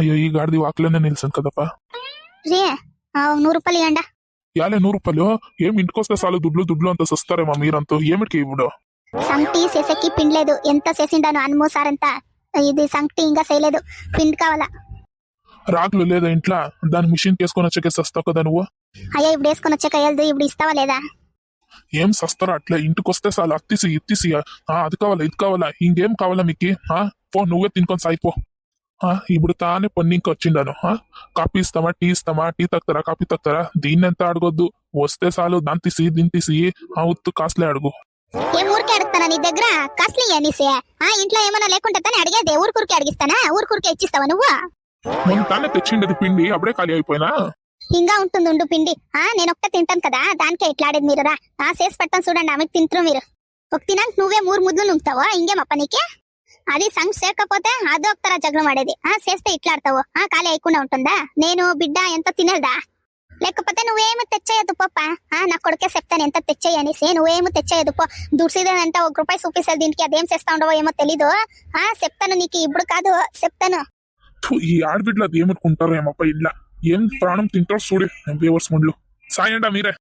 అయ్యో ఈ గాడిది వాకులోనే నిల్సాను కదప్పా. రే 100 రూపాయలు ఇవ్వండా. యాలే 100 రూపాయలు? ఏం ఇంటికొస్తే చాలు దుడ్లు అంతా సస్తారేమా మీరంతా? ఏమిటికి ఇప్పుడు సంగటి చేసేకి పిండి లేదు. ఎంత చేసిండాను అన్మో సారంతా. ఇది సంగటి ఇంకా చేయలేదు, పిండి కావాలా. రాగులు లేదా ఇంట్లో? దాని మిషన్ వేసుకొని వచ్చాకే సస్తావు కదా నువ్వు. అయ్యా ఇప్పుడు వేసుకొని వచ్చాక వెళ్దు, ఇప్పుడు ఇస్తావా లేదా? ఏం సస్తారా అట్లా? ఇంటికొస్తే చాలు అత్తిసి ఇత్తిసి అది కావాలా ఇది కావాలా ఇంకేం కావాలా మీకు? పో నువ్వే తినుకొని సాయిపో. ఇప్పుడు తానే పన్నీకి వచ్చిండాను. కాఫీ ఇస్తామా టీ ఇస్తామా? టీ తక్కుతారా కాఫీ తక్కుతారా? దీన్ని ఎంత అడగొద్దు, వస్తే చాలు దాన్ని తీసి దీన్ని తీసి ఉత్తు కాసులే అడుగు. ఏ ఊరికే అడుగుతానా నీ దగ్గర? కాస్ట్లీ అనేసి ఇంట్లో ఏమైనా లేకుంటే తానే అడిగేదే. ఊరికూరికే అడిగిస్తానా? ఊరికూరికే ఇచ్చిస్తావా నువ్వు? మొన్న తానే తెచ్చిండేది పిండి అప్పుడే ఖాళీ అయిపోయినా. ఇంకా ఉంటుంది ఉండు పిండి. నేను ఒక్క తింటాను కదా, దానికే ఇట్లా ఆడేది మీరు. రా చేసి పెడతాను చూడండి, ఆమెకు తింటారు మీరు. ఒక తినాక నువ్వే 3 ముద్దులు నుంగుతావా? ఇంకేమప్ప నీకే? అది సంగ్ చేయకపోతే అదో ఒకతరా జగడం ఆడేది. చేస్తే ఇట్లా ఆడతావు. ఖాళీ అయ్యకుండా ఉంటుందా? నేను బిడ్డ ఎంత తినేదా? లేకపోతే నువ్వేమి తెచ్చేయదు పప్ప. నా కొడుకే చెప్తాను ఎంత తెచ్చేయి అనేసి. నువ్వేమో తెచ్చేయదు పో. దుడిసిదంటే 1 రూపాయి చూపిస్తుంది దీనికి. అదేం చేస్తా ఉండవో ఏమో తెలీదు. చెప్తాను నీకు, ఇప్పుడు కాదు చెప్తాను. ఈ ఆడబిడ్డలు అది ఏమనుకుంటారో ఏమప్ప ఇల్లా ఏం ప్రాణం తింటారు చూడు వ్యూవర్స్ ముండ్లు. సాయండా మీరే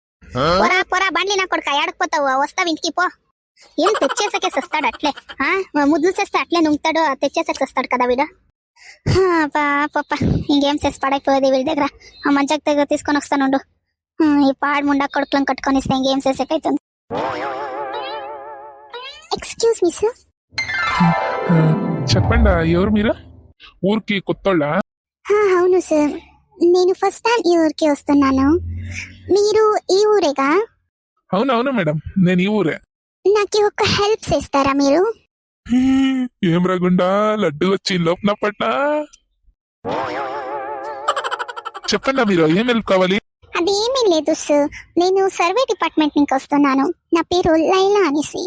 పొరా బండ్లి నా కొడుకు ఆడకపోతావు. వస్తావు ఇంటికి పో. ఏం తెచ్చేసకే వస్తాడు అట్లే. ముద్దులు చేస్తే అట్లే నుంగుతాడు, తెచ్చేసరికి వస్తాడు కదా వీడు. పప్ప ఇంకేం చేసి పడైపోయేది వీడి దగ్గర. మంచకు దగ్గర తీసుకొని వస్తానుండు. ఈ పాడు ముండా కొడుకులను కట్టుకొని ఇస్తే ఇంకేం చేసేకైతుంది. Excuse me sir. చెప్పండి ఎవరు మీరు? ఊరికి కొత్తోళ్ళ? అవును సార్, నేను ఫస్ట్ టైం ఈ ఊరికి వస్తున్నాను. మీరు ఈ ఊరేగా? అవునవును మేడం, నేను ఈ ఊరే. నాకు ఒక హెల్ప్ చేస్తారా మీరు? ఏం రాగుండా లడ్డు వచ్చి లోపల పట్నా. చెప్పండి మీరు ఏం హెల్ప్ కావాలి? అది ఏమీ లేదు సార్, నేను సర్వే డిపార్ట్మెంట్ నుంచి వస్తున్నాను. నా పేరు లైలా అనేసి.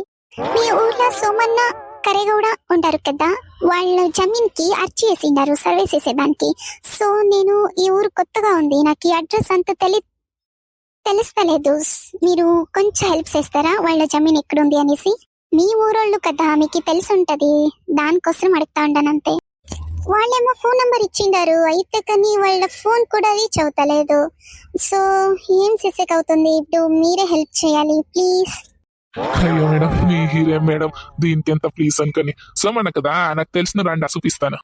మీ ఊర్లో సోమన్న కరేగౌడ ఉంటారు కదా, వాళ్ళ జమీన్కి అర్జీ వేసిండారు సర్వే చేసేదానికి. సో నేను ఈ ఊరు కొత్తగా ఉంది, నాకు ఈ అడ్రస్ అంత తెలుస్తలేదు. మీరు కొంచెం హెల్ప్ చేస్తారా? వాళ్ళ జమీన్ ఎక్కడుంది అనేసి. మీ ఊరోళ్ళు కదా, మీకు తెలిసి ఉంటది, దానికోసం అడుగుతా ఉండాను అంతే. వాళ్ళేమో ఫోన్ నంబర్ ఇచ్చిండారు, అయితే కానీ వాళ్ళ ఫోన్ కూడా రీచ్ అవుతలేదు. సో ఏం చేసేకవుతుంది ఇప్పుడు? మీరే హెల్ప్ చేయాలి ప్లీజ్. అయ్యో మేడం, మీ హీరే మేడం, దీనికి ఎంత ప్లీజ్ అనుకని. సోమన్న కదా, నాకు తెలిసిన రండి చూపిస్తాను.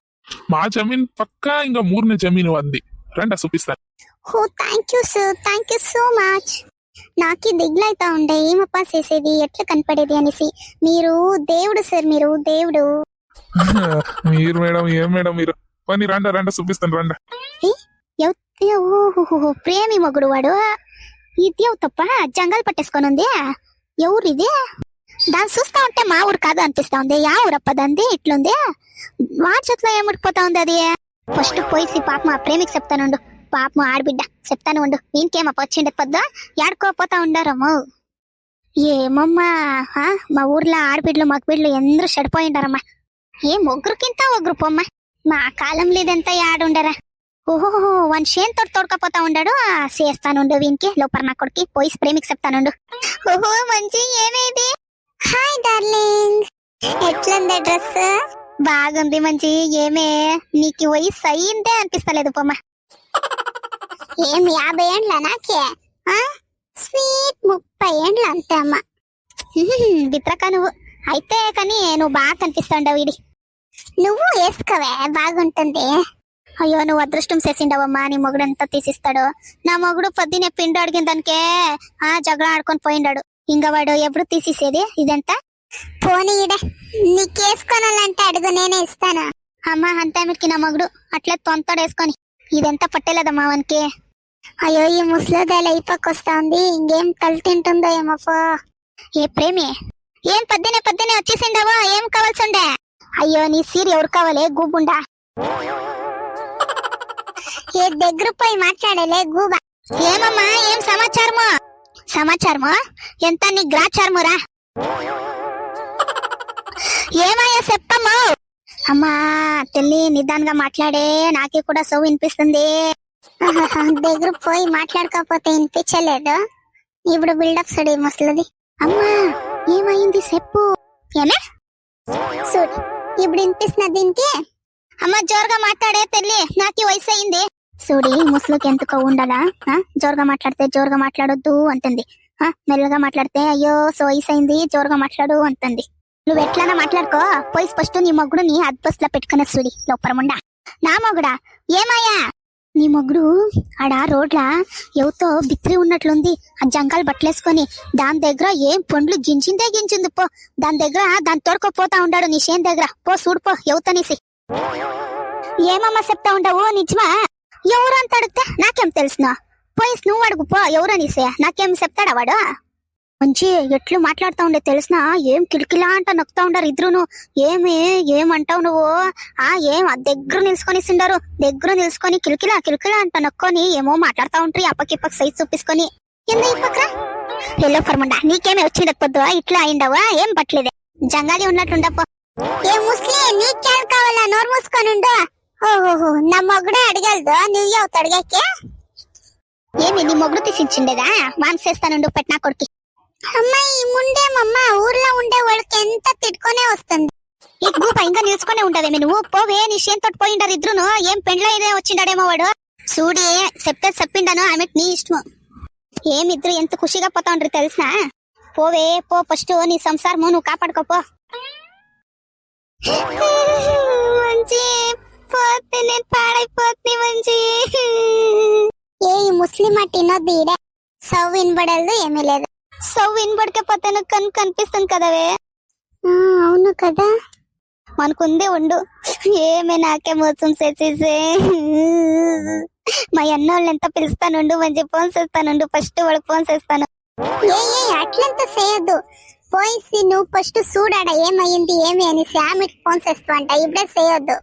మా జమీన్ పక్కా ఇంకా 3 జమీన్ ఉంది, రండి చూపిస్తాను. Oh thank you sir, thank you so much. నాకి దిగ్లైతా ఉండే ఏమప్పా చేసేది, ఎట్లా కనపడేది అనేసి. మీరు దేవుడు సార్, మీరు దేవుడు. మీరు మేడం ఏం మేడం మీరు? పని రండి చూపిస్తాను రండి. ప్రేమి మొగుడు వాడు. ఇది తప్ప జంగల్ పట్టేసుకొని ఉంది. ఎవరిది? దాన్ని చూస్తా ఉంటే మా ఊరు కాదు అనిపిస్తా ఉంది. యా ఊరప్ప దాన్ని ఇట్లుంది? మా చేతిలో ఏముడిపోతా ఉంది అది. ఫస్ట్ పోయి పాపం ఆ ప్రేమికి చెప్తానుండు. పాపం ఆడబిడ్డ చెప్తాను ఉండు. వీనికేమప్ప వచ్చిండే పొద్దు ఏడుకోపోతా ఉండారమ్మో. ఏమమ్మా మా ఊర్లో ఆడబిడ్డలు మగబిడ్డలు ఎందరూ చెడిపోయిండారమ్మా. ముగ్గురికింత ఒగ్గురు పొమ్మ. మా కాలంలో ఇదంతా ఆడుండరా. ఓహో వన్ షేన్ తోడుకపోతా ఉండాడు. చేస్తానుండు వీనికి లోపల నా కొడుకి పోయి ప్రేమికి చెప్తానుండు. ఓహో మంచి ఏమేది. హాయ్ డార్లింగ్, ఎట్లుంది డ్రెస్? బాగుంది మంచి. ఏమే నీకు వయసు అయ్యిందే అనిపిస్తలేదు పొమ్మ. ఏం 50 ఏండ్ల నాకే? స్వీట్ 30 ఏండ్ల అంతే అమ్మ. బిత్రక నువ్వు అయితే కానీ నువ్వు బాగా కనిపిస్తాండవు. వీడి నువ్వు వేసుకోవే బాగుంటుంది. అయ్యో నువ్వు అదృష్టం చేసిండవమ్మా, నీ మొగుడంతా తీసిస్తాడు. నా మొగుడు పొద్దునే పిండి అడిగిన దానికే జగడ ఆడుకొని పోయిండాడు. ఇంకా వాడు ఎప్పుడు తీసేసేది ఇదంతా? పోనీ ఇడే నీకేసుకోనాలంటే అడుగు, నేనే ఇస్తాను. అమ్మా అంతా మీకు నా మొగుడు అట్లే తొంతడు వేసుకొని ఇదంతా పట్టేలేదమ్మా వానికి. అయ్యో ఈ ముసలోదాల అయిపోకొస్తా ఉంది, ఇంకేం తల తింటుందో ఏమో. ఏ ప్రేమి ఏం పొద్దునే వచ్చేసిండవా? ఏం కావాల్సిండే? అయ్యో నీ సీరి ఎవరు కావాలే గూబుండా? ఏ దగ్గర పోయి మాట్లాడలే గూబా. ఏమమ్మా ఏం సమాచారమో ఎంత నీ గ్రాచారమురా? ఏమయ్యా చెప్పమ్మా. అమ్మా తెల్లి నిదానంగా మాట్లాడే, నాకే కూడా సౌ వినిపిస్తుంది. దగ్గర పోయి మాట్లాడకపోతే వినిపించలేదు. ఇప్పుడు బిల్డప్ సడే మసలది. అమ్మా ఏమైంది చెప్పు. ఏమే చూడు ఇప్పుడు వినిపిస్తున్నా దీనికి. అమ్మ జోరుగా మాట్లాడే తల్లి, నాకు వయసు అయింది. చూడి ముసలికి ఎందుకో ఉండాలా, జోరుగా మాట్లాడితే జోరుగా మాట్లాడొద్దు అంటుంది, మెల్లగా మాట్లాడితే అయ్యో సో వయసు అయింది జోరుగా మాట్లాడు అంటుంది. నువ్వు ఎట్లానా మాట్లాడుకో, పోయి ఫస్ట్ నీ మొగుడుని అద్బస్ లో పెట్టుకునే చూడి లోపరముండా. నా మొగుడా ఏమయ్యా? నీ మొగుడు ఆడ రోడ్ల ఎవతో బిత్రి ఉన్నట్లుంది, ఆ జంగాలు బట్టలేసుకొని దాని దగ్గర ఏం పండ్లు గించింది పో, దాని దగ్గర దాన్ని తోడుకోపోతా ఉండాడు నీ చేను దగ్గర, పో చూడుపో ఎవతనేసి. ఏమమ్మా చెప్తా ఉండవు నిజమా? ఎవరు అంత అడిగితే నాకేం తెలుసునా, పోయి నువ్వు అడుగు పో ఎవరనిసే, నాకేం చెప్తాడా వాడు? మంచి ఎట్లు మాట్లాడుతా ఉండే తెలుసునా, ఏం కిలికిలా అంట నొక్కుతా ఉండారు ఇద్దరును. ఏమంటావు నువ్వు? ఏం దగ్గర నిలుచుకొనిసిండారు, దగ్గర నిలుచుకొని కిలికిలా అంట నొక్కొని ఏమో మాట్లాడుతా ఉంటారు, అప్పకిప్పకి సైజ్ చూపించుకొని. ఎందు ఇప్పక ఎల్లో ఫర్ముండా నీకేమే వచ్చిండకపోద్దు, ఇట్లా అయిండవా? ఏం పట్టలేదే, జంగాలి ఉన్నట్లుండపో. ఏ ముస్లిం నీకేం కావాలా? నోరు మూసుకొని ఉండు. ఓహో నా మొగుడే అడగలదు, నువ్వు అవుతా అడిగాకే. ఏమి నీ మొగుడు తీసిచ్చిండేదా? వాన్సేస్తానుండు పెట్టినా కొడుకి. అమ్మాయి ముండేమమ్మా, ఊర్లో ఉండే వాళ్ళకి ఎంత తిట్టుకొనే వస్తుంది. ఈ గ్రూప్ ఇంకా నిలుచుకునే ఉంటదేమి నువ్వు? పోవే నీ చేను తోటి పోయిండారు ఇద్దరును, ఏం పెండ్లో ఇదే వచ్చిండాడేమో వాడు. చూడి చెప్పిండాను ఆమెకు నీ ఇష్టము. ఏమిద్దరు ఎంత ఖుషిగా పోతా ఉండ్రు తెలిసినా. పోవే పో, ఫస్ట్ నీ సంసారము నువ్వు కాపాడుకోపో. మంచి పోతే నేను పాడైపోతుంది మంచి. ఏ ముస్లిం అట్టినొద్దు, ఈడే సౌ వినబడదు ఏమీ లేదు. సౌ వినబడకపోతే కనిపిస్తుంది కదవే. అవును కదా, మనకుందే ఉండు. ఏమే నాకే మోసం చేసేసే. మా అన్నోళ్ళు ఎంత పిలుస్తానుండు, మంచి ఫోన్ చేస్తానుండు, ఫస్ట్ వాడికి ఫోన్ చేస్తాను. అట్లంతా చేయొద్దు, పోయిసి నువ్వు ఫస్ట్ చూడాడ ఏమయ్యింది ఏమి అనేసి ఆమెకి ఫోన్ చేస్తూ అంట, ఇప్పుడే చేయొద్దు.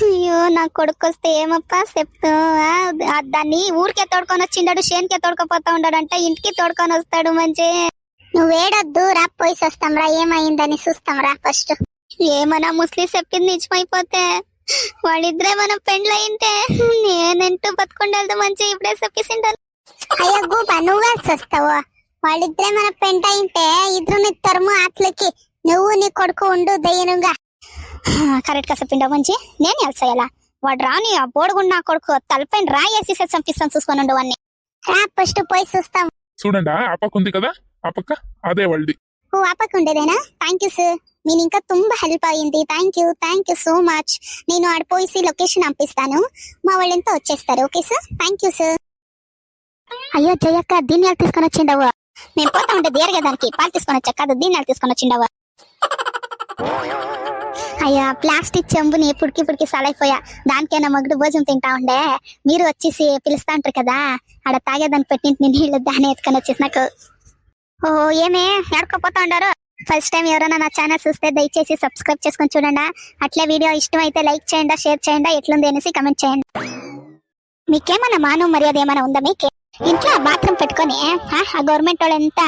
అయ్యో నా కొడుకు వస్తే ఏమప్పా చెప్తా, దాన్ని ఊరికే తోడుకొని వచ్చిండాడు, షేన్కే తోడుకపోతా ఉండాడంట, ఇంటికి తోడుకొని వస్తాడు. మంచి నువ్వేడొద్దు రా, పోయి వస్తాం రా, ఏమైందని చూస్తాం రా ఫస్ట్. ఏమన్నా ముస్లిం చెప్పింది నిజమైపోతే వాళ్ళిద్దరే మనం పెండ్లయింటే నేనంటూ బతుకుండదు. మంచి ఇప్పుడే చెప్పేసిండాను. అయ్యో గూప నువ్వే వస్తావు, వాళ్ళిద్దరే మన పెంట అయింటే ఇద్దరు నిత్తరము అట్లకి, నువ్వు నీ కొడుకు ఉండు దయ్యనుగా. కరెక్ట్ గా చెప్పిండవు మంచి, నేను ఎల్సేయాలా? వాడు రాని ఆ బోడుగుండా కొడుకు తలపైన రాయేసి చంపిస్తాను, చూసుకొని ఉండవన్నీ. ఫస్ట్ పోయి చూస్తాం. చూడండి ఆ పక్క ఉంది కదా, ఆ పక్క అదే వాళ్ళది. ఓ ఆ పక్క ఉండేదేనా? థ్యాంక్ యూ సార్, మీరు ఇంకా ತುಂಬಾ హెల్ప్ అయ్యింది. Thank you so much. నేను ఆడిపోయి లొకేషన్ పంపిస్తాను, మా వాళ్ళంతా వచ్చేస్తారు. Okay sir, thank you sir. అయ్యో జయక్క దీన్ని తీసుకొని వచ్చిండవు, మేము పోతా ఉంటే దేరగా దానికి పాలు తీసుకొని వచ్చా కాదు, దీన్ని తీసుకొని వచ్చిండవు. అయ్యా ప్లాస్టిక్ చెంబుని పుడికి సాలైపోయా, దానికైనా మగుడు భోజనం తింటా ఉండే, మీరు వచ్చేసి పిలుస్తా ఉంటారు కదా, ఆడ తాగేదానికి పెట్టింటి నీళ్ళు దాన్ని ఎత్తుకొని వచ్చేసి నాకు. ఓహో ఏమే ఏడుకోపోతా ఉండారు? ఫస్ట్ టైం ఎవరైనా నా ఛానల్ చూస్తే దయచేసి సబ్స్క్రైబ్ చేసుకొని చూడండి. అట్లే వీడియో ఇష్టం అయితే లైక్ చేయండి, షేర్ చేయండి, ఎట్లుంది అనేసి కమెంట్ చేయండి. మీకేమన్నా మానవ మర్యాద ఏమైనా ఉందా? మీకే ఇంట్లో బాత్రూమ్ పెట్టుకొని ఆ గవర్నమెంట్ వాళ్ళు ఎంత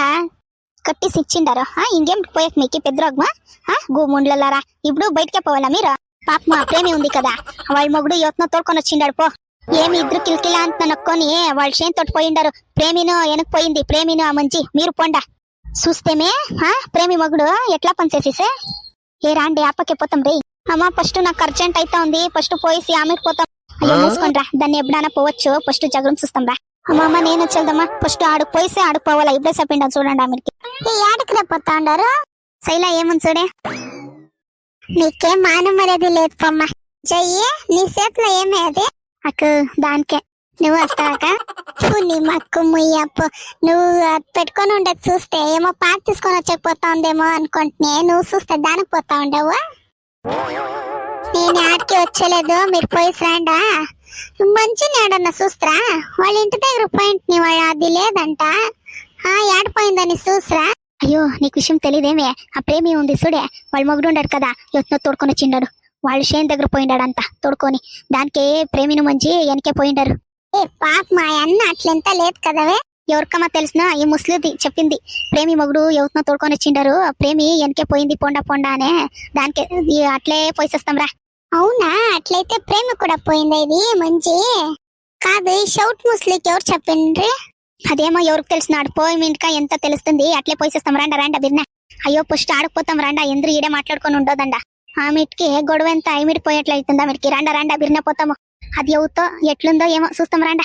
కట్టిసి ఇచ్చిండారు, ఇంకేం పోయాక మీకు పెద్దరోగమా గూముండ్లలారా? ఇప్పుడు బయటకే పోవాలా మీరు? పాప మా ప్రేమి ఉంది కదా, వాళ్ళ మొగుడు యువతను తోడుకొని వచ్చిండాడు. పో ఏమి ఇద్దరు కిల్కిలా అంత నొక్కొని వాళ్ళ చేను తోటి పోయిండారు. ప్రేమిను వెనక్కి పోయింది, ప్రేమిను ఆ మంచి మీరు పోండా. చూస్తేమే ప్రేమి మొగుడు ఎట్లా పనిచేసేసే. ఏ రాండి ఆపకే పోతాం రే. అమ్మా ఫస్ట్ నాకు అర్జెంట్ అయితా ఉంది, ఫస్ట్ పోయేసి ఆమెకు పోతాం. అయ్యో మూసుకోండి రా, దాన్ని ఎప్పుడైనా పోవచ్చు, ఫస్ట్ జగరం చూస్తాం రా. అమ్మమ్మ నేను వచ్చేద్దామా, ఫస్ట్ ఆడుకు పోయిస్తే ఆడుకోవాలా, ఇప్పుడే చెప్పిండా చూడండి ఆమెకి. ఆడికి పోతా ఉండారు శైలా ఏముంది చూడే, నీకేం మానం మర్యాద లేదు పొమ్మ. జయ్యి నీ చేతిలో ఏమే అది అక్క, దానికే నువ్వు వస్తాక నీ మక్కు ముయ్యప్పు. నువ్వు పెట్టుకొని ఉండేది చూస్తే ఏమో పాట తీసుకొని వచ్చకపోతా ఉందేమో అనుకుంటున్నా, నువ్వు చూస్తే దానికి పోతా ఉండవు. నేను ఆడికి వచ్చలేదు, మీరు పోయి రండా. మంచి నేడన్నా చూస్తారా, వాళ్ళ ఇంటి దగ్గర పాయింట్ నీ వాళ్ళ అది లేదంట, ఏడిపోయిందని చూసరా. అయ్యో నీకు విషయం తెలియదేమే, ఆ ప్రేమి ఉంది చూడే, వాళ్ళ మొగుడు ఉండాడు కదా, ఎత్తున తోడుకొని వచ్చిండాడు, వాళ్ళు షేన్ దగ్గర పోయిండాడంత తోడుకొని, దానికే ప్రేమిను మంచి వెనకే పోయిండారు. ఏ పాప మా అన్న అట్లెంత లేదు కదవే. ఎవరికమ్మా తెలిసిన ఈ ముస్లిది చెప్పింది, ప్రేమి మొగుడు ఎవరినో తోడుకొని వచ్చిండారు, ప్రేమి వెనకే పోయింది పొండా అనే, దానికే అట్లే పోయిస్తాం రా. అవునా, అట్లయితే ప్రేమి కూడా పోయిందా? ఇది మంచి కాదు, ఈ షౌట్ ముస్లికి ఎవరు చెప్పిండ్రి? అదేమో ఎవరికి తెలిసినాడు, పోయి ఇంటికా ఎంత తెలుస్తుంది, అట్లే పోయిస్తాం రండా బిర్నా. అయ్యో ఫస్ట్ ఆడిపోతాం రండా, ఎందుకు ఈడే మాట్లాడుకొని ఉండోదండా. ఆమెటికి గొడవ ఎంత ఐమిడికి పోయేట్లయితుంది ఆమెటికి రండా బిర్న పోతాము అది ఎవరితో ఎట్లుందో ఏమో చూస్తాం రండా